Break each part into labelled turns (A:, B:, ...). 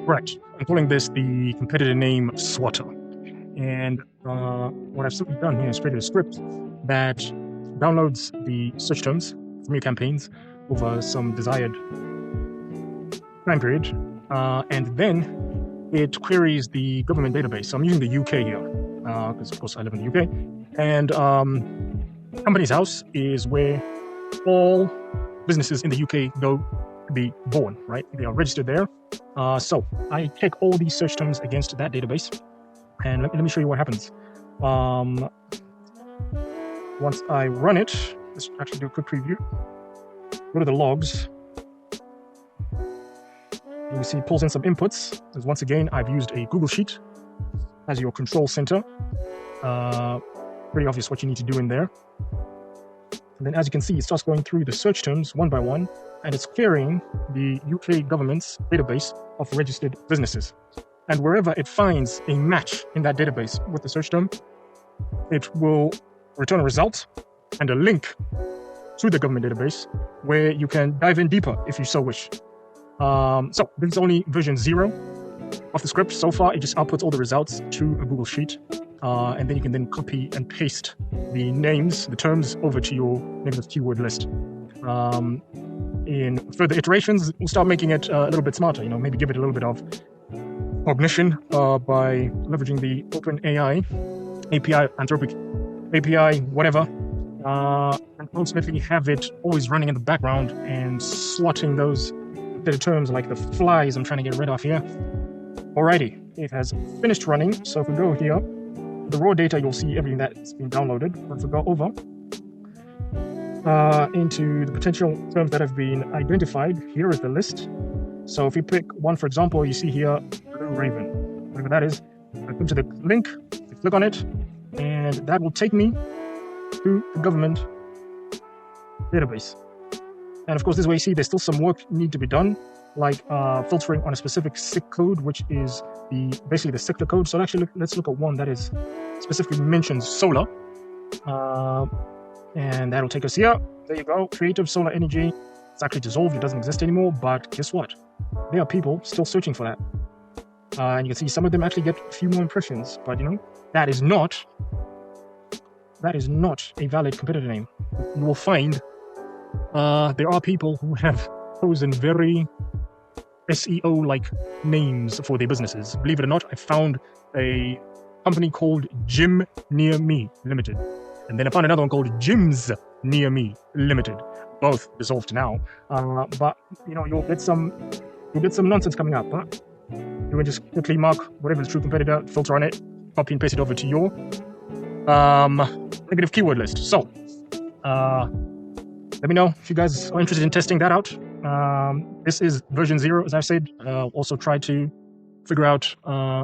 A: Correct. I'm calling this the competitor name Swatter. And what I've simply done here is created a script that downloads the search terms from your campaigns over some desired time period, and then it queries the government database. So I'm using the UK here, because of course I live in the UK. And Companies House is where all businesses in the UK go to be born, right? They are registered there. So I take all these search terms against that database, and let me show you what happens. Once I run it, let's actually do a quick preview. Go to the logs. You see it pulls in some inputs. Because once again, I've used a Google Sheet as your control center. Pretty obvious what you need to do in there. And then as you can see, it starts going through the search terms one by one, and it's querying the UK government's database of registered businesses. And wherever it finds a match in that database with the search term, it will return a result and a link to the government database where you can dive in deeper if you so wish. So this is only version 0 of the script. So far, it just outputs all the results to a Google Sheet. And then you can then copy and paste the names, the terms over to your negative keyword list. In further iterations, we'll start making it a little bit smarter, maybe give it a little bit of cognition by leveraging the OpenAI API, Anthropic API, whatever, and ultimately have it always running in the background and swatting those data terms like the flies I'm trying to get rid of here. Alrighty, it has finished running. So if we go here, the raw data, you'll see everything that's been downloaded. But if we go over into the potential terms that have been identified, here is the list. So if we pick one, for example, you see here, Blue Raven, whatever that is. I come to the link, I click on it, and that will take me to the government database. And of course, this way you see there's still some work need to be done, like filtering on a specific SIC code, which is basically the sector code. So actually, let's look at one that is specifically mentions solar. And that'll take us here. There you go, creative solar energy. It's actually dissolved, it doesn't exist anymore, but guess what? There are people still searching for that. And you can see some of them actually get a few more impressions, but that is not a valid competitor name. You will find there are people who have chosen very SEO-like names for their businesses. Believe it or not, I found a company called Gym Near Me Limited. And then I found another one called Gyms Near Me Limited. Both dissolved now. But you'll get some nonsense coming up. Huh? You can just quickly mark whatever is true competitor, filter on it, copy and paste it over to your negative keyword list. So let me know if you guys are interested in testing that out. This is version 0, as I said. Also try to figure out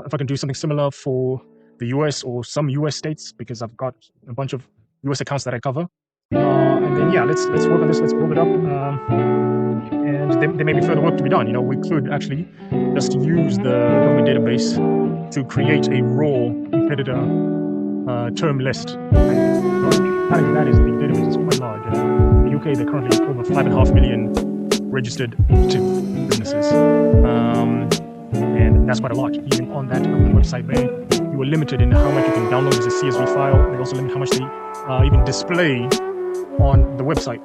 A: if I can do something similar for the US or some US states, because I've got a bunch of US accounts that I cover. And then, yeah, let's work on this. Let's build it up. And there may be further work to be done. We could actually just use the government database to create a raw competitor term list. Apparently that is the database is quite large. In the UK, they're currently over 5.5 million registered active businesses. And that's quite a lot. Even on that government website there, you are limited in how much you can download as a CSV file. They also limit how much they even display on the website.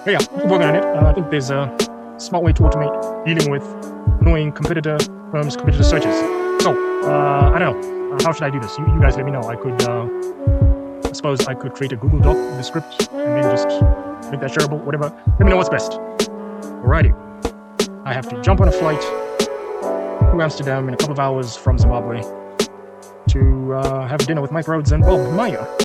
A: But yeah, working on it. I think there's a smart way to automate dealing with annoying competitor terms, competitor searches. So, I don't know. How should I do this? You guys let me know. I suppose I could create a Google Doc with the script and then just make that shareable, whatever. Let me know what's best. Alrighty. I have to jump on a flight to Amsterdam in a couple of hours from Zimbabwe to have dinner with Mike Rhodes and Bob Meyer.